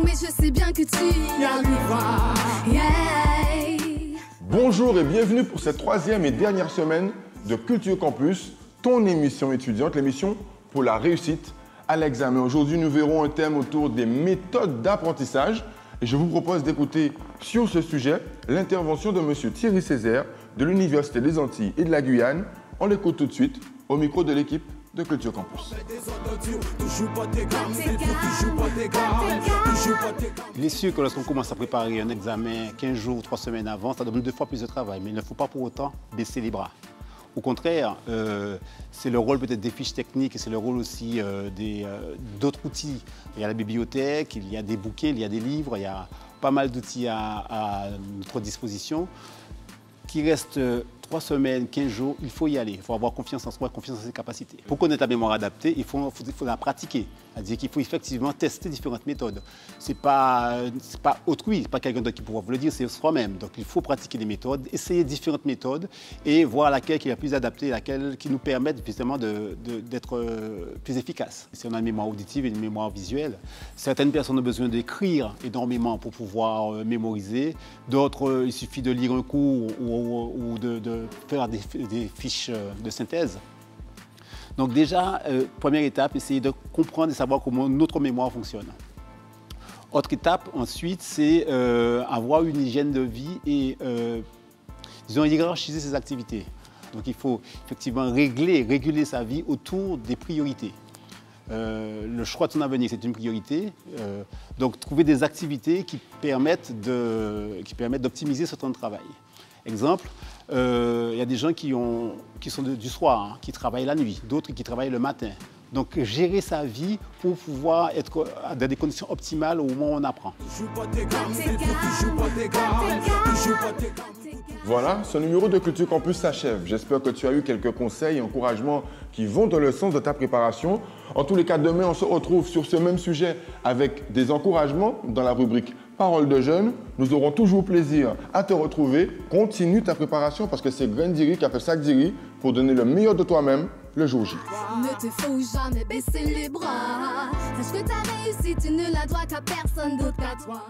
mais je sais bien que tu y arriveras. Yeah. Bonjour et bienvenue pour cette troisième et dernière semaine de Culture Campus, ton émission étudiante, l'émission pour la réussite à l'examen. Aujourd'hui, nous verrons un thème autour des méthodes d'apprentissage et je vous propose d'écouter sur ce sujet l'intervention de M. Thierry Césaire de l'Université des Antilles et de la Guyane. On l'écoute tout de suite au micro de l'équipe de Culture Campus. Il est sûr que lorsqu'on commence à préparer un examen 15 jours ou 3 semaines avant, ça donne 2 fois plus de travail, mais il ne faut pas pour autant baisser les bras. Au contraire, c'est le rôle peut-être des fiches techniques et c'est le rôle aussi d'autres outils. Il y a la bibliothèque, il y a des bouquins, il y a des livres, il y a pas mal d'outils à notre disposition. Qu'il reste 3 semaines, 15 jours, il faut y aller. Il faut avoir confiance en soi, confiance en ses capacités. Pour connaître la mémoire adaptée, il faut la pratiquer. C'est-à-dire qu'il faut effectivement tester différentes méthodes. Ce n'est pas autrui, ce n'est pas quelqu'un d'autre qui pourra vous le dire, c'est soi-même. Donc il faut pratiquer des méthodes, essayer différentes méthodes et voir laquelle qui est la plus adaptée, laquelle qui nous permette justement d'être plus efficace. Si on a une mémoire auditive et une mémoire visuelle, certaines personnes ont besoin d'écrire énormément pour pouvoir mémoriser. D'autres, il suffit de lire un cours ou de faire des fiches de synthèse. Donc déjà, première étape, essayer de comprendre et savoir comment notre mémoire fonctionne. Autre étape ensuite, c'est avoir une hygiène de vie et disons, hiérarchiser ses activités. Donc il faut effectivement réguler sa vie autour des priorités. Le choix de son avenir, c'est une priorité. Donc trouver des activités qui permettent d'optimiser ce temps de travail. Exemple, il y a des gens qui sont du soir, hein, qui travaillent la nuit, d'autres qui travaillent le matin. Donc gérer sa vie pour pouvoir être dans des conditions optimales au moment où on apprend. Voilà, ce numéro de Culture Campus s'achève. J'espère que tu as eu quelques conseils et encouragements qui vont dans le sens de ta préparation. En tous les cas, demain, on se retrouve sur ce même sujet avec des encouragements dans la rubrique Paroles de jeunes. Nous aurons toujours plaisir à te retrouver. Continue ta préparation parce que c'est Grandiri qui a fait Sakdiri pour donner le meilleur de toi-même le jour J. Ne te faut jamais baisser les bras. Sache que ta réussite, tu ne la dois qu'à personne d'autre qu'à toi.